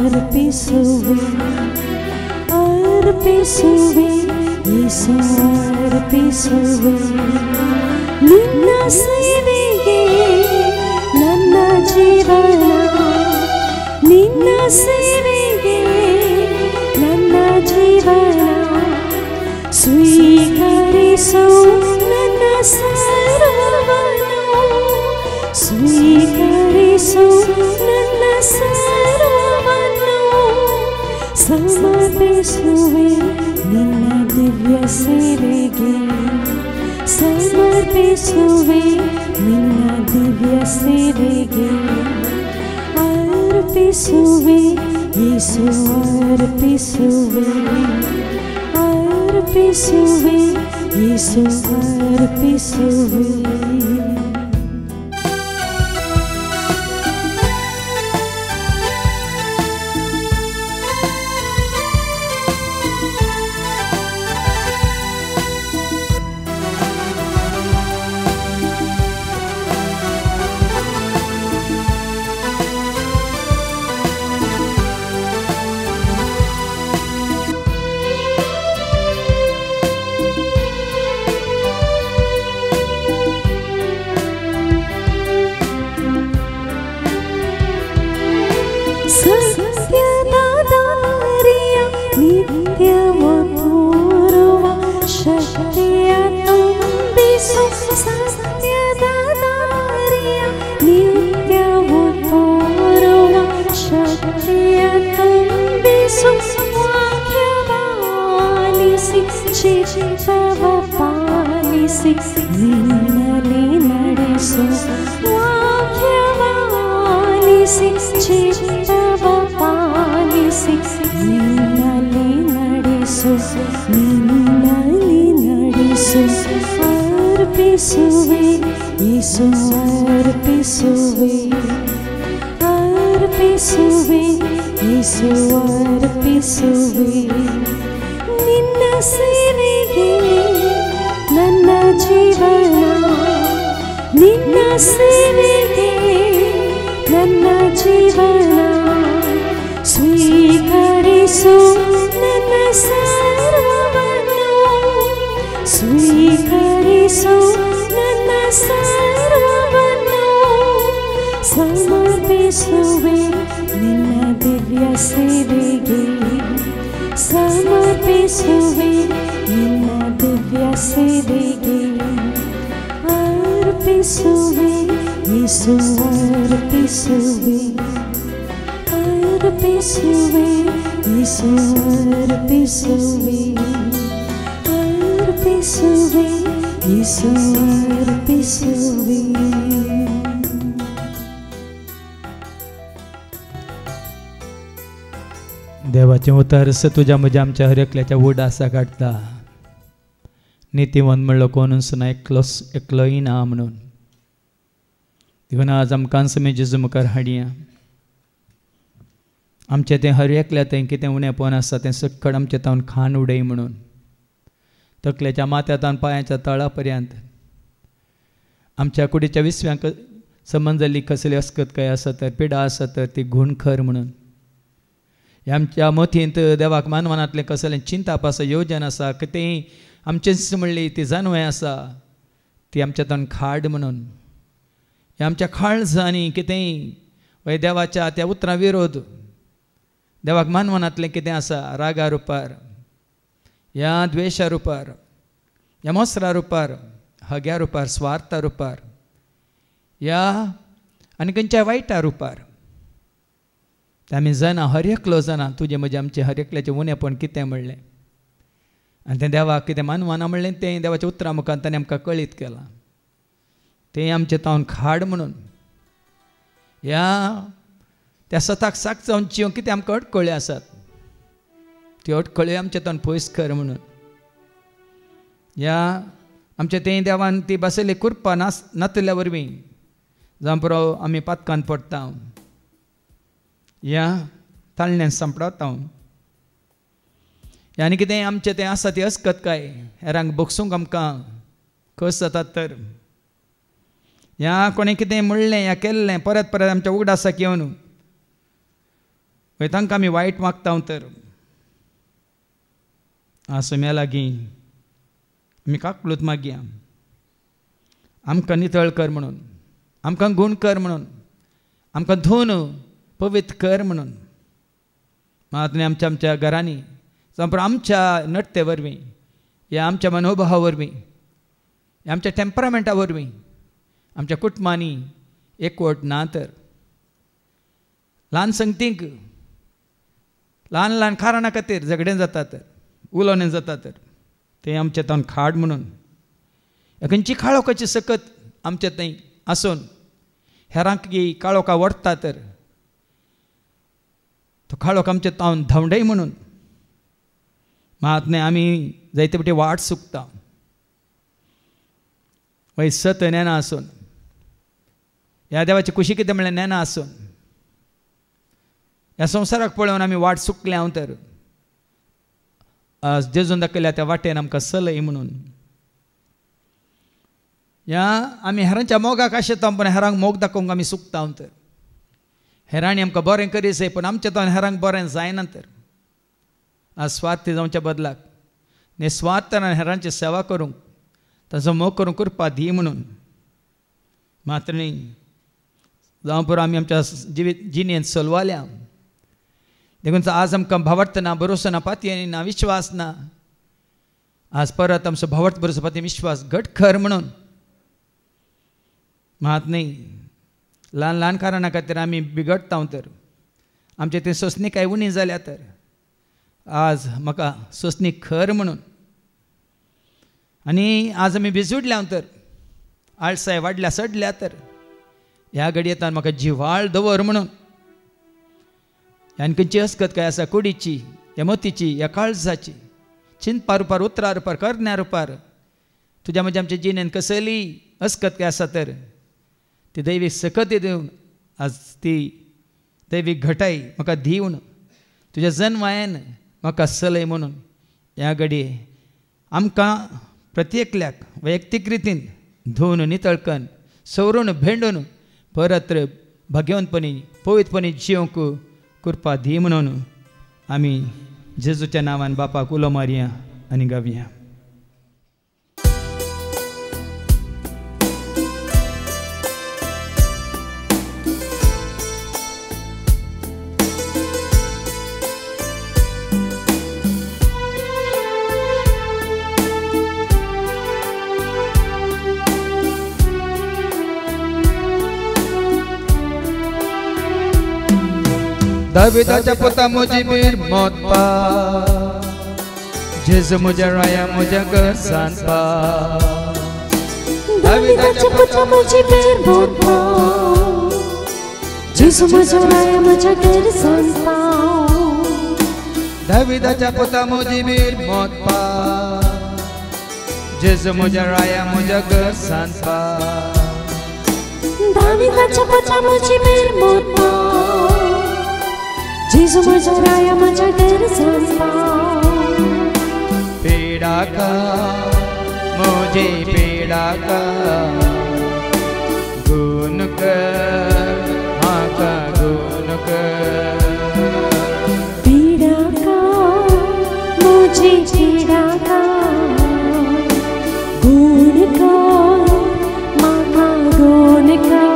ಅರ್ಪಿಸುವೆ ಅರ್ಪಿಸುವೆ ಯೇಸು ಅರ್ಪಿಸುವೆ ನಿನ್ನ ಸೇವೆಗೆ ನನ್ನ ಜೀವನ ನಿನ್ನ ಸೇವೆಗೆ ನನ್ನ ಜೀವನ ಸ್ವೀಕರಿಸು ನನ್ನ ಸರ್ವವನ್ನು ಸ್ವೀಕರಿಸು ನನ್ನ ಸರ್ವವನ್ನು ಸಮರ್ಪಿಸುವೆ ನಿನ್ನ ದಿವ್ಯ ಸೇವೆಗೆ ಸಮರ್ಪಿಸುವೆ ನಿನ್ನ ದಿವ್ಯ ಸೇವೆಗೆ ಅರ್ಪಿಸುವೆ ಯೇಸು ಅರ್ಪಿಸುವೆ ಅರ್ಪಿಸುವೆ ಯೇಸು ಅರ್ಪಿಸುವೆ ಸತ್ಯದ ದಾರಿಯ ನಿತ್ಯವ ತೋರುವ ಶಕ್ತಿಯ ತುಂಬಿಸು ಸತ್ಯದ ದಾರಿಯ ನಿತ್ಯವ ತೋರುವ ಶಕ್ತಿಯ ತುಂಬಿಸು ವಾಕ್ಯವ ಆಲಿಸಿ ಚಿತ್ತವ ಪಾಲಿಸಿ ನಿನ್ನಲಿ ನಡೆಸು ವಾಕ್ಯವ ಆಲಿಸಿ ಚಿತ್ತವ ಪಾಲಿಸಿ ನಿನ್ನಲಿ ನಡೆಸು ನಿನ್ನಲಿ ನಡೆಸು ಅರ್ಪಿಸುವೆ ಯೇಸು ಅರ್ಪಿಸುವೆ ಅರ್ಪಿಸುವೆ ಯೇಸು ಅರ್ಪಿಸುವೆ ನಿನ್ನ ಸೇವೆಗೆ ನನ್ನ ಜೀವನ ನಿನ್ನ ಸೇವೆಗೆ ನನ್ನ ಜೀವನ ಸ್ವೀಕರಿಸು ನನ್ನ ಸರ್ವವನ್ನು ಸ್ವೀಕರಿಸು ನನ್ನ ಸರ್ವವನ್ನು ಸಮರ್ಪಿಸುವೆ ನಿನ್ನ ದಿವ್ಯ ಸೇವೆಗೆ ಸಮರ್ಪಿಸುವೆ ನಿನ್ನ ದಿವ್ಯ ಸೇವೆಗೆ ಅರ್ಪಿಸುವೆ ಯೇಸು ಅರ್ಪಿಸುವೆ ಅರ್ಪಿಸುವೆ ಯೇಸು ಅರ್ಪಿಸುವೆ ಅರ್ಪಿಸುವೆ ಯೇಸು ಅರ್ಪಿಸುವೆ देवाचें उतरस तुज्या म्हज्या आमच्या हर एकल्याच्या उडासा काडटा नितीवंत म्हणलो कोण सुना एकलो ना म्हणून देखून आज आमकां समी जेजू मुखार हाडया आमचें तें हर एकल्या तें कितें उणेंपण आसा तें सकट आमचें तावन खाण उडय म्हणून तकलेच्या माथ्यातान पांयाच्या तळा पर्यंत आमच्या कुडीच्या विसव्यांक संबंद जाल्ली कसली अस्कतकाय आसा तर पिडा आसा तर ती घुणखर म्हणून आमच्या मतींत देवाक मानवनांतलें कसलें चिंताप आसा येवजन आसा कितेंय आमचें म्हणली ती जानवें आसा ती आमच्या तन खाड म्हणून हे आमच्या खाळजांनी कितेंय वय देवाच्या त्या उतरां विरोध देवाक मानवनांतलें कितें आसा रागा रुपार या द्वेशा रुपार या मोसरा रुपार हग्या रुपार स्वार्था रुपार या आनी खंयच्या वायटा रुपार आमी जाणा हर एकलो जाणा तुजें म्हजें आमचें हर एकल्याचें उणेंपण कितें म्हणलें आनी तें देवाक कितें मानवाना म्हणलें तें देवाच्या उतरां मुखार ताणें आमकां कळीत केलां तें आमचें तावन खाड म्हणून ह्या त्या सताक साक जावन जिवंक कितें आमकां अडखळ्यो आसात त्यो अडखळ्यो आमचे तोंड पयस कर म्हणून ह्या आमच्या तें देवान ती बसयली कृपा नातल्या वरवीं जावं पुरो आमी पातकान पडटा ह्या ताळण्यान सांपडता आनी कितें आमचें तें आसा ती अस्कत काय हेरांक बोगसूंक आमकां कस जातात तर ह्या कोणें कितें म्हणलें ह्या केल्लें परत परत आमच्या उगडासाक येवन हय तांकां आमी वायट मागता तर आसुम्या लागीं आमी काकूळत मागया आमकां नितळ कर म्हणून आमकां गूण कर म्हणून आमकां धुवन पवित्र कर म्हणून मात आमच्या आमच्या घरांनी जावं आमच्या नडते वरवीं या आमच्या मनोभावा वरवीं आमच्या टेम्परामेंटा वरवीं आमच्या कुटुंबांनी एकवट ना तर ल्हान संगतींक ल्हान ल्हान कारणां खातीर झगडें जाता तर उलोवणें जाता तर तें आमचें तोंड खाड म्हणून खंयची काळोखाची सकत आमचें थंय आसून हेरांक काळोख आवडटा तर तो काळोख आमचें तोंड धांवडय म्हणून मात न्ही आमी जायते फावटी वाट चुकता वय सत नेना आसून ह्या देवाची खुशी कितें म्हणल्यार नेना आसून ह्या संवसाराक पळोवन आमी वाट चुकले हांव तर आज जेजून दाखयल्या त्या वाटेन आमकां चलय म्हणून ह्या आमी हेरांच्या मोगाक आशेता पूण हेरांक मोग दाखोवंक आमी चुकता हांव तर हेरांनी आमकां बरें करी जाय पूण आमचें तोंड हेरांक बरें जायना तर आज स्वार्थी जावच्या बदलाक निस्वार्थान हेरांची सेवा करूंक ताचो मोग करूंक कृपा दी म्हणून मात्र न्ही जावं पुरो आमी आमच्या जिणेंत चलवाल्या देखून आज आमकां भावार्थ ना भरोसो ना पातयेनी ना विश्वास ना आज परत आमचो भावार्थ भरोसो पातयेन विश्वास घट कर म्हणून मात न्ही ल्हान ल्हान कारणां खातीर आमी बिगडटा तर आमचे थंय सोंसणी कांय उणी जाल्या तर आज म्हाका सोंसणी खर म्हणून आनी आज आमी बिजुडल्या तर आळसाय वाडल्या सडल्या तर ह्या घडयेंत म्हाका जिवाळ दवर म्हणून आनी खंयची अस्कत काय आसा कुडीची ह्या मोतीची ह्या काळजाची चिंतपा रुपार उतरा रुपार करण्या रुपार तुज्या म्हज्या आमच्या जिणेंत कसली अस्कत काय आसा तर ती दैवीक सकत दिवन आज ती दैवीक घटाय म्हाका दिवन तुज्या जन्मायेन म्हाका चलय म्हणून ह्या घडये आमकां प्रत्येकल्याक वैयक्तीक रितीन धुवन नितळकन सवरून भेंडून परत भगवंतपणी पवित्रपणी जिवंक कृपा दी म्हणून आमी जेजूच्या नांवान बापाक उलो मारया आनी गावया. दाविदाच्या पुता मुजी बीर मोत पा जेजू मुझ्या राया मुझ्या घर सांपा दाविदाच्या पुता मुजी बीर मोत पा जेजू मुझ्या राया मुझ्या घर सांपा दाविदाच्या पुता मुजी बीर मोत पा जेजू मुझ्या राया मुझ्या घर सांपा दाविदाच्या पुता मुजी बीर मोत पा जेजू मुझ्या राया मुझ्या घर सांपा पीड़ा का मुझे पीड़ा का गुण कर हाँ का गुण कर पीड़ा का मुझे पीड़ा का गुण कर माँ का गुण कर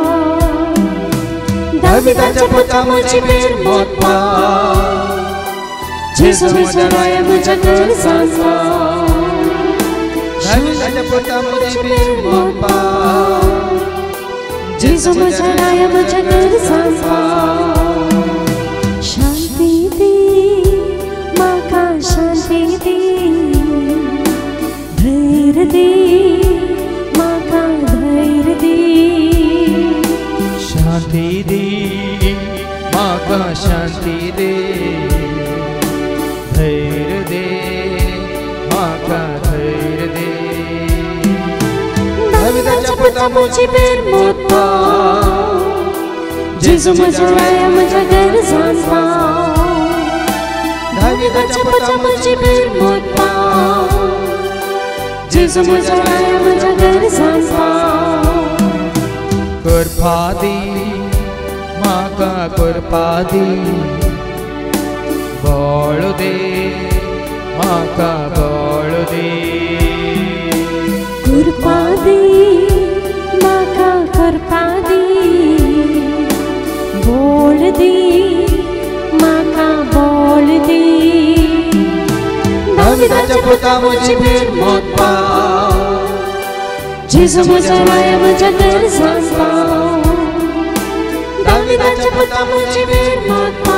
दाविदाच्या पुता मुझी बीर मोत पा जेजू मुझ्या राया मुझ्या घर सांपा दाविदाच्या पुता मुझी बीर मोत पा जेजू मुझ्या राया मुझ्या घर सांपा शांति दे माँ का शांति दे धैर्य दे माँ का धैर्य दे शांति दे शांती दे धैर्य दे म्हाका धैर्य दे दाविदाच्या पुता मुझी बेर मोता जेजू म्हज्या राया म्हज्या गरजांक पाव दाविदाच्या पुता मुझी बेर मोता जेजू म्हज्या राया म्हज्या गरजांक पाव कृपा दी म्हाका कृपा दी बळ दे म्हाका बळ दे कृपा दी म्हाका कृपा दी बोल दी म्हाका बोल दी दाविदाच्या पुता मुझी बेर मोता जेजू म्हज्या राया म्हज्या गरजांक पाव दाविदाच्या पुता मुझी बेर मोता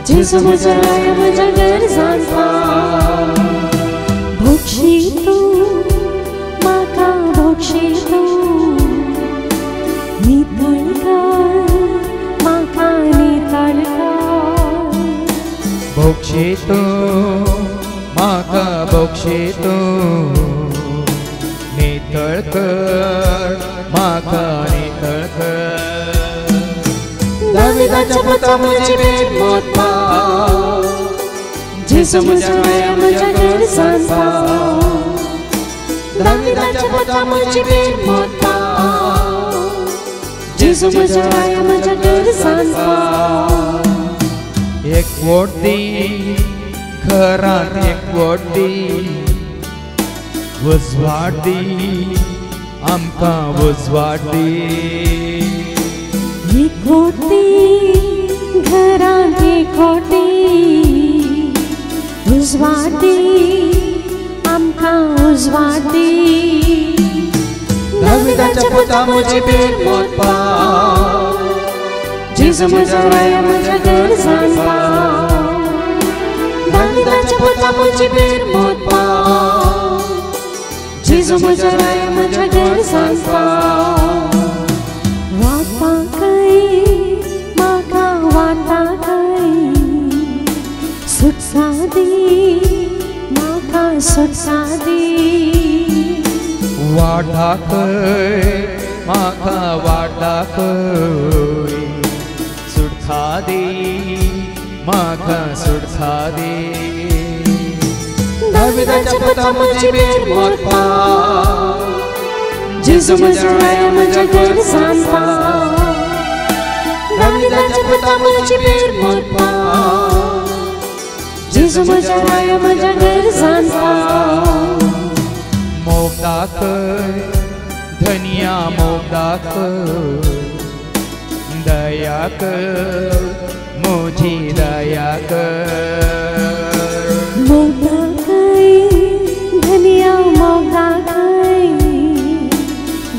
जेजू म्हज्या राया म्हज्या गरजांक पाव भोगशी तूं म्हाका भोगशी तूं नितळ कर म्हाका नितळ कर भोगशी तूं म्हाका भोगशी तूं नितळ कर म्हाका नितळ कर दाविदाच्या पुता मुझी बेर मोता जेजू म्हज्या राया म्हज्या गरजांक पाव दाविदाच्या पुता मुझी बेर मोता जेजू म्हज्या राया म्हज्या गरजांक पाव एकवट दी घरांत एकवट दी उजवाड दी आमकां उजवाड दी एकवट दी घरांत एकवट दी उजवाड दी आमकां उजवाड दी दाविदाच्या पुता मुझी बेर मोता जेजू म्हज्या राया म्हज्या गरजांक पाव दाविदाच्या पुता मुझी बेर मोता जेजू म्हज्या राया म्हज्या गरजांक पाव वाटाकय म्हाका वाटाकय सुटका दी म्हाका सुटका दी वाटाकय म्हाका वाटाकय सुटका दी म्हाका सुटका दी दाविदाच्या पुता मुझी बेर मोता जेजू म्हज्या राया म्हज्या गरजांक पाव दाविदाच्या पुता मुझी बेर मोता जेजू म्हज्या राया म्हज्या गरजांक पाव मोग दाखय धनिया मोग दाखय दया कर मुझी दया कर मोग दाखय धनिया मोग दाखय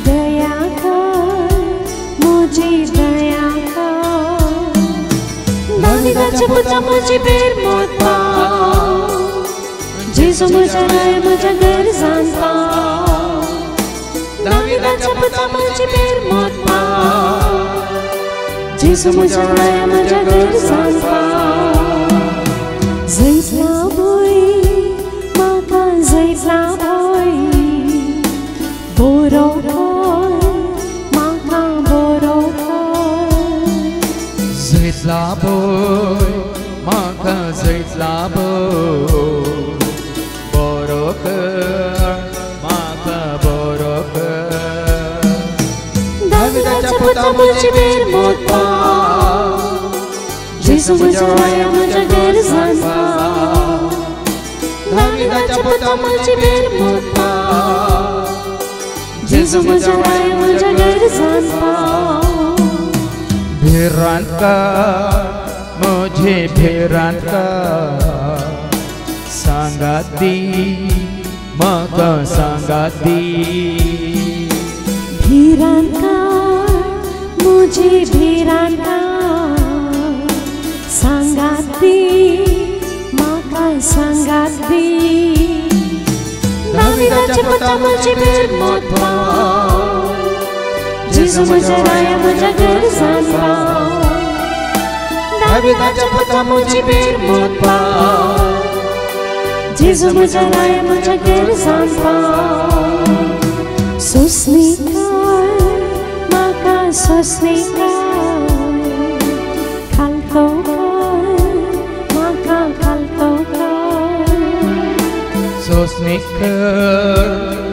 दया कर मुझी दया कर दाविदाच्या पुता मुझी बेर मोता जेजू म्हज्या राया म्हज्या गरजांक पाव दाविदाच्या पुता मुझी बेर मोता जेजू म्हज्या राया म्हज्या गरजांक पाव जैतला भोय म्हाका जैतला भोय बरो कर म्हाका बरो कर जैतला भोय म्हाका जैतला भोय बरो कर म्हाका बरो कर दाविदाच्या पुता मुझी बेर मोता जेजू म्हज्या राया म्हज्या गरजांक पाव दाविदाच्या पुता मुझी बेर मोता जेजू म्हज्या राया म्हज्या गरजांक पाव भिरांत मुझे भिरांत सांगात दी म्हाका सांगात दी भिरांत मुझी भिरांत सांगात दी म्हाका सांगात दी दाविदाच्या पुता मुझी बेर मोता जेजू म्हज्या राया म्हज्या गरजांक पाव दाविदाच्या पुता मुझी बेर मोत पाव जेजू म्हज्या राया म्हज्या गरजान पाव सोंसणी कर म्हाका सोंसणी कर खालतो कर म्हाका खालतो कर सोंसणी कर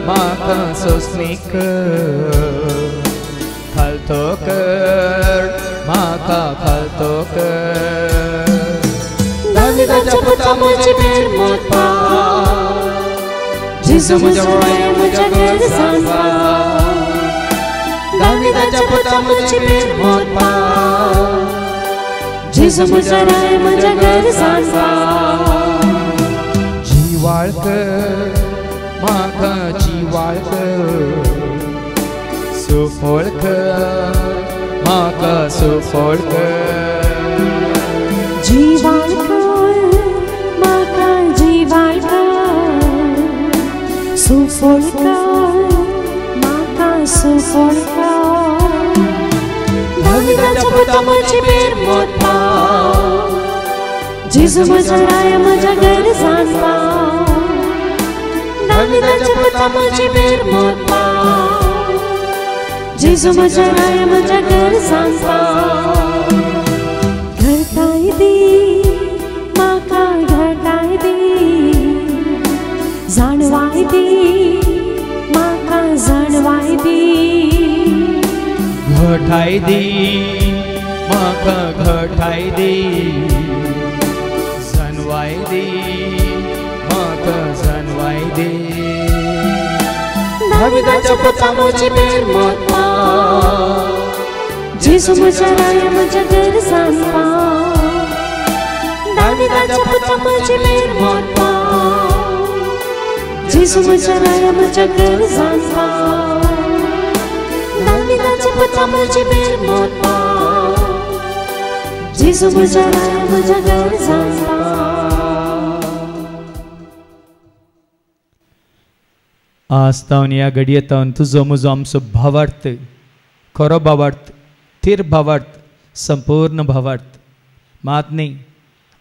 म्हाका सोंसणी कर खालतो कर म्हाका खालतो कर दाविदाच्या पुता मुझी बेर मोत पाव जेजू म्हज्या राया म्हज्या गरजान पाव दाविदाच्या पुता मुझी बेर मोत पाव जेजू म्हज्या राया म्हज्या गरजान पाव जिवाळ कर म्हाका जिवाळ कर सुफळ कर म्हाका सुफळ कर जीवाळ कर म्हाका जीवाळ कर सुफळ कर म्हाका सुफळ कर दाविदाच्या पुता मुझी बेर मोत पाव जेजू म्हज्या राया म्हज्या गरजान पाव दाविदाच्या पुता मुझी बेर मोत पाव जेजू म्हज्या राया म्हज्या गरजान पाव घटाय दी म्हाका घटाय दी जाणवाय दी म्हाका जाणवाय दी घटाय दी म्हाका घटाय दी जानवाय दी म्हाका जानवाय दी दाविदाच्या पुता मुझी बेर मोत पाव जेजू म्हज्या राया म्हज्या गरजान पाव दाविदाच्या पुता मुझी बेर मोत पाव जेजू म्हज्या राया म्हज्या गरजान पाव दाविदाच्या पुता मुझी बेर मोत पाव जेजू म्हज्या राया म्हज्या गरजान पाव आज तावन ह्या घडयेतावन तुजो म्हजो आमचो भावार्थ खरो भावार्थ थीर भावार्थ संपूर्ण भावार्थ मात न्ही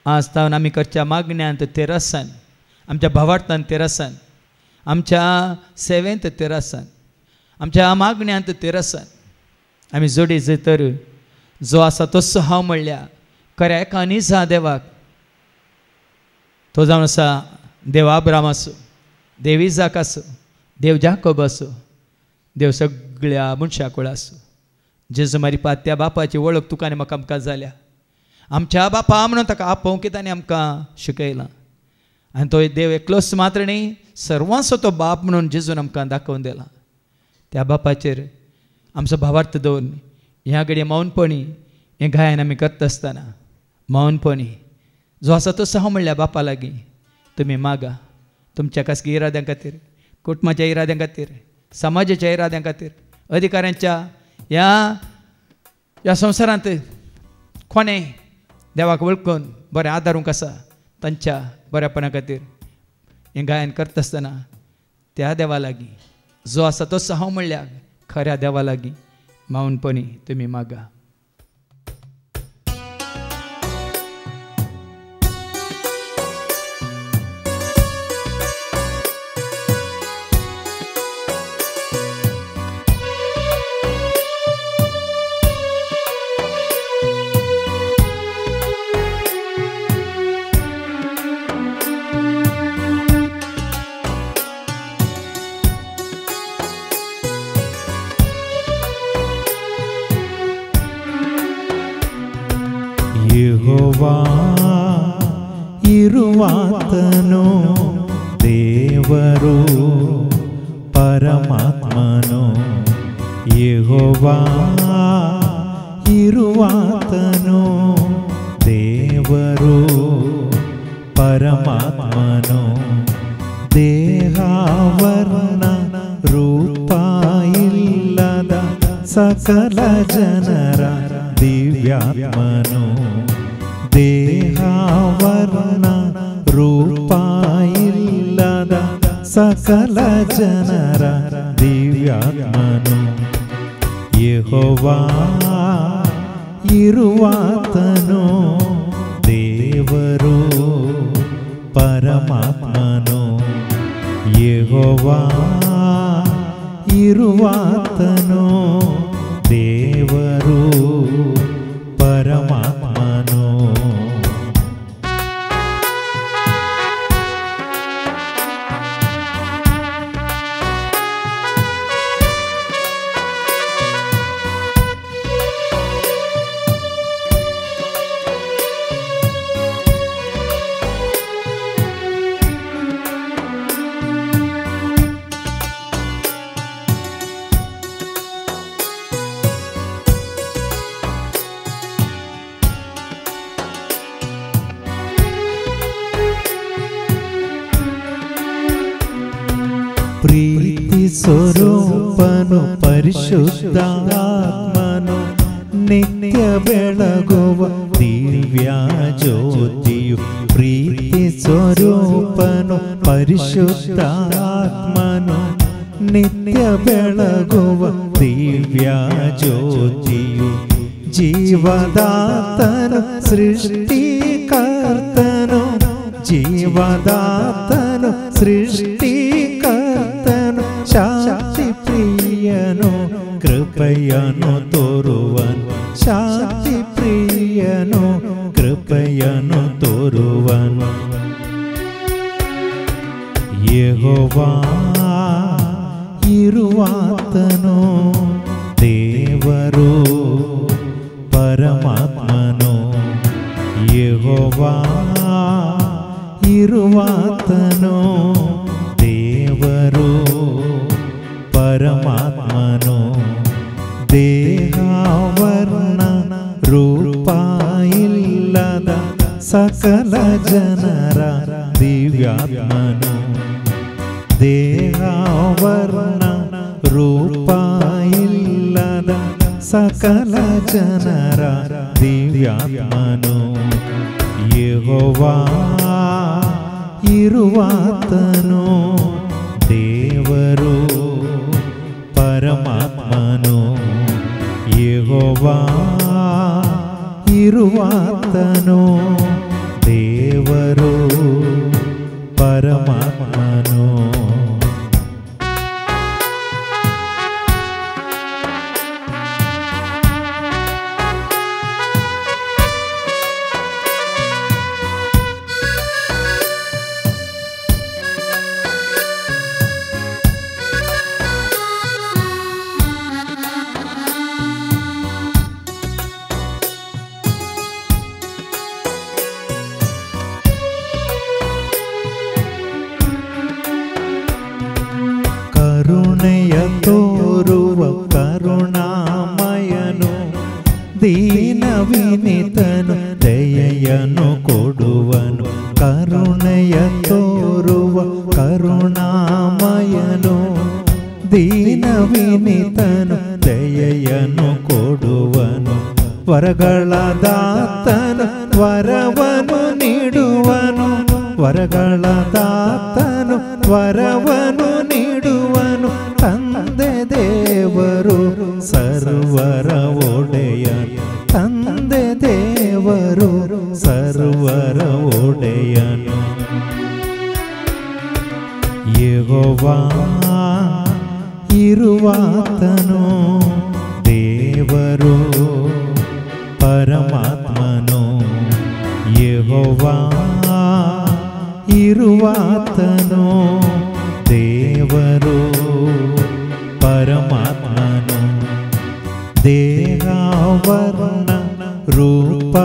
आज तावन आमी करच्या मागण्यांत तेर आसान आमच्या भावार्थांत तेर आसान आमच्या सेवेंत तेर आसान आमच्या मागण्यांत तेर आसान आमी जोडी जर जो आसा तसो हांव म्हणल्या खऱ्या एकानी जा देवाक तो जावन आसा देव अब्राम आसूं देव इजाक आसूं देव जाकोब आसूं देव सगळ्या मनशां कडेन आसूं जेजू मारी त्या बापाची वळख तुका आनी म्हाका आमकां जाल्या आमच्या बापा म्हणून ताका आपोवंक ताणें आमकां शिकयलां आनी तो देव एकलोच मात्र न्ही सर्वांचो तो बाप म्हणून जेजून आमकां दाखोवन दिला त्या बापाचेर आमचो भावार्थ दवरून ह्या घडये मौनपणी हें गायन आमी करता आसतना मौनपणी जो आसा तो हांव म्हणल्या बापा लागीं तुमी मागा तुमच्या खासगी इराद्यां खातीर कुटुंबाच्या इराद्यां खातीर समाजाच्या इराद्यां खातीर अधिकाऱ्यांच्या ह्या संवसारांत कोणें देवाक वळखून बरें आदारूंक आसा तांच्या बऱ्यापणा खातीर हें गायन करता आसतना त्या देवा लागीं जो आसा तो हांव म्हणल्या खऱ्या देवा लागीं मौनपणी तुमी मागा ಯೆಹೋವಾ ಇರುವಾತನು ದೇವರು ಪರಮಾತ್ಮನು ಯೆಹೋವಾ ಇರುವಾತನು ದೇವರು ಪರಮಾತ್ಮನು ದೇಹಾವರ್ಣ ರೂಪ ಇಲ್ಲದ ಸಕಲ ಜನರ ದಿವ್ಯಾತ್ಮನು ದೇಹಾವರ್ಣ ರೂಪ ಇಲ್ಲದ ಸಕಲ ಜನರ ದಿವ್ಯಾತ್ಮನು ಯೆಹೋವಾ ಇರುವಾತನು ದೇವರು ಪರಮಾತ್ಮನು ಯೆಹೋವಾ ಇರುವಾತನು ದೇವರು ಪರಮಾತ್ಮನು ಪ್ರೀತಿ ಸ್ವರೂಪನು ಪರಿಶುದ್ಧಾತ್ಮನು ನಿತ್ಯ ಬೆಳಗುವ ದಿವ್ಯ ಜ್ಯೋತಿಯು ಪ್ರೀತಿ ಸ್ವರೂಪನು ಪರಿಶುದ್ಧಾತ್ಮನು ನಿತ್ಯ ಬೆಳಗುವ ದಿವ್ಯ ಜ್ಯೋತಿಯು ಜೀವದಾತನು ಸೃಷ್ಟಿಕರ್ತನು ಜೀವದಾತನು ಸೃಷ್ಟಿಕರ್ತನು ಶಾಂತಿ ಪ್ರಿಯನು ಕೃಪೆಯನ್ನು ತೋರುವನು ಶಾಂತಿ ಪ್ರಿಯನು ಕೃಪೆಯನ್ನು ತೋರುವನು ಯೆಹೋವಾ ಇರುವಾತನು ದೇವರು ಪರಮಾತ್ಮನು ಯೆಹೋವಾ ಇರುವಾತನು ದೇವರು ಪರಮಾತ್ಮನು ದೇಹಾವರ್ಣ ರೂಪ ಇಲ್ಲದ ಸಕಲ ಜನರ ದಿವ್ಯಾತ್ಮನು ದೇಹಾವರ್ಣ ರೂಪ ಇಲ್ಲದ ಸಕಲ ಜನರ ದಿವ್ಯಾತ್ಮನು ಯೆಹೋವಾ ಇರುವಾತನು ದೇವರು ಪರಮಾತ್ಮನು ಯೆಹೋವಾ ಇರುವಾತನು ದೇವರು ಪರಮಾತ್ಮನು ಕರುಣೆಯ ತೋರುವ ಕರುಣಾಮಯನು ದೀನ ವಿನಿತನು ದಯೆಯನ್ನು ಕೊಡುವನು ಕರುಣೆಯ ತೋರುವ ಕರುಣಾಮಯನು ದೀನ ವಿನಿತನು ದಯೆಯನ್ನು ಕೊಡುವನು ವರಗಳ ದಾತನು ವರವನು ನೀಡುವನು ವರಗಳ ದಾತನು ವರವನು ನೀಡುವನು ತಂದೆ ದೇವರು ಸರ್ವರ ಒಡೆಯನು ತಂದೆ ದೇವರು ಸರ್ವರ ಒಡೆಯನು ಯೆಹೋವಾ ಇರುವಾತನು ದೇವರು ಪರಮಾತ್ಮನು ಯೆಹೋವಾ ಇರುವಾತನು ದೇವರು ಪರಮಾತ್ಮನು ದೇಹಾವರ್ಣ ರೂಪ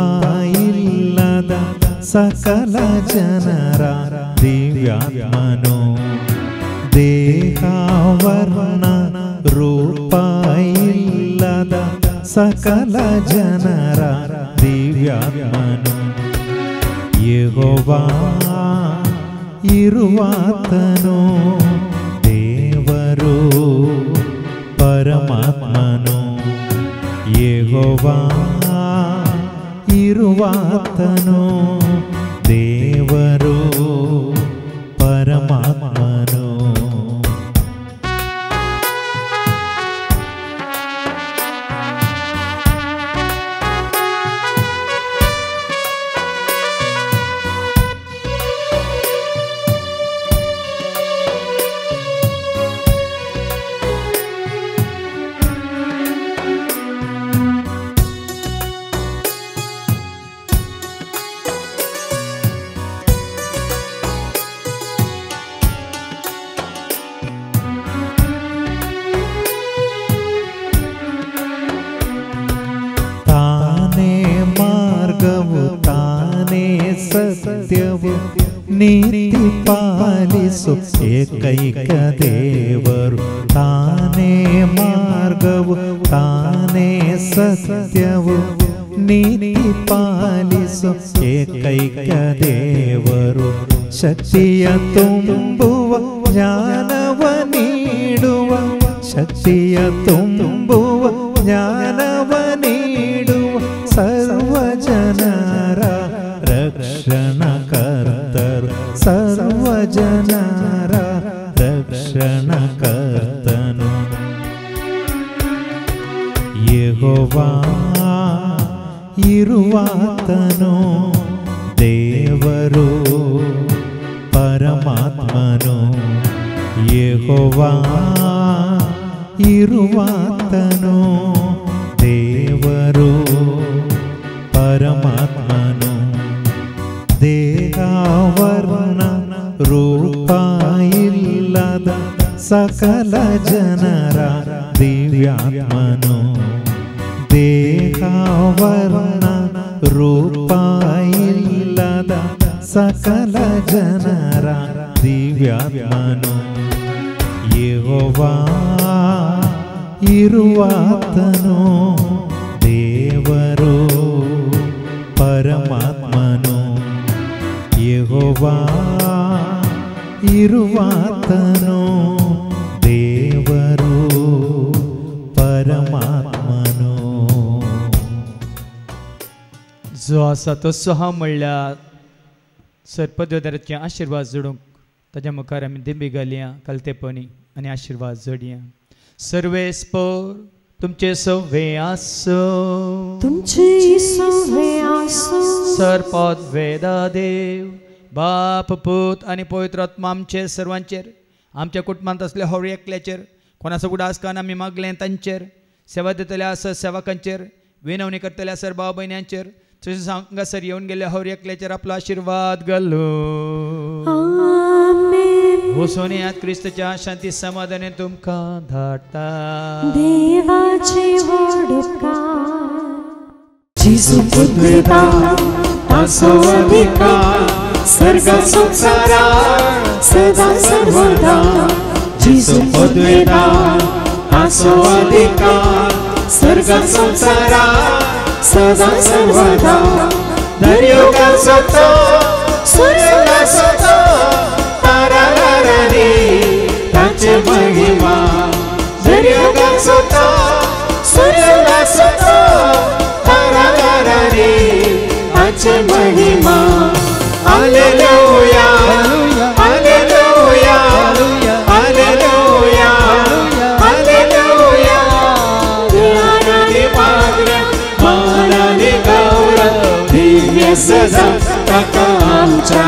ಇಲ್ಲದ ಸಕಲ ಜನರ ದಿವ್ಯಾತ್ಮನು ದೇಹಾವರ್ಣ ರೂಪ ಇಲ್ಲದ ಸಕಲ ಜನರ ದಿವ್ಯಾತ್ಮನು ಯೆಹೋವಾ ಇರುವಾತನು ದೇವರು ಪರಮಾತ್ಮನು ಯೆಹೋವಾ ಇರುವಾತನು ದೇವರು ಪರಮಾತ್ಮನು ಸತ್ಯವು ನೀತಿ ಪಾಲಿಸು ಏಕೈಕ ದೇವರು ತಾನೇ ಮಾರ್ಗವು ತಾನೇ ಸತ್ಯವು ನೀತಿ ಪಾಲಿಸು ಏಕೈಕ ದೇವರು ಶಕ್ತಿಯ ತುಂಬುವ ಜ್ಞಾನವ ನೀಡುವ ಶಕ್ತಿಯ ತುಂಬುವ ಜ್ಞಾನವ ನೀಡುವ ಸರ್ವ ಜನರ ರಕ್ಷಣಕರ್ತರು ಸರ್ವ ಜನರ ರಕ್ಷಣಕರ್ತನು ಯೆಹೋವಾ ಇರುವಾತನು ದೇವರು ಪರಮಾತ್ಮನು ಯೆಹೋವಾ ಇರುವಾತನು ದೇವರು ಪರಮಾತ್ಮನು ದೇಹಾವರ್ಣ ರೂಪ ಇಲ್ಲದ ಸಕಲ ಜನರ ದಿವ್ಯಾತ್ಮನು ದೇಹಾವರ್ಣ ರೂಪ ಇಲ್ಲದ ಸಕಲ ಜನರ ದಿವ್ಯಾತ್ಮನು ಯೆಹೋವಾ ಇರುವಾತನು ದೇವರು ಪರಮಾತ್ಮನು ಯೆಹೋವಾ ಇರುವಾತನು ದೇವರು ಪರಮಾತ್ಮನು जो आसा तो सोहा म्हणल्यार सर्पद्वाराचे आशिर्वाद जोडूंक ताज्या मुखार आमी दिंबी घालया कलतेपणी आनी आशिर्वाद जोडया सर्वे स्पोर तुमचे सवे आसो तुमचे सवे आसो सरपद वेदा देव बाप पूत आनी पवित्र आत्मा आमचेर सर्वांचेर आमच्या कुटुंबांत असले हवळे एकल्याचेर कोणाचो उडासकान आमी मागलें तांचेर सेवा दितले आसत सेवकांचेर विनवणी करतले आसत भाव भयण्यांचेर तशेंच हांगासर येवन गेल्ल्या हवळे एकल्याचेर आपलो आशिर्वाद घालो आमेन वचून यात क्रिस्ताच्या शांती समाधान तुमकां धाडटा देवाचे वडकार जेजू पुद्वेता आसो अधिकार सर्ग संसारा सदा सर्वदा जेजू पुद्वेता आसो अधिकार सर्ग संसारा सदा सर्वदा दर्योगा सतो सूर्योगा सतो तारारारी ताचे महिमा दर्योगा सतो सूर्योगा सतो तारारारी ताचे महिमा हालेलुया हालेलुया हालेलुया हालेलुया ध्यानाने मागण्या मानाने गौरव दिव्य सदा ताका आमच्या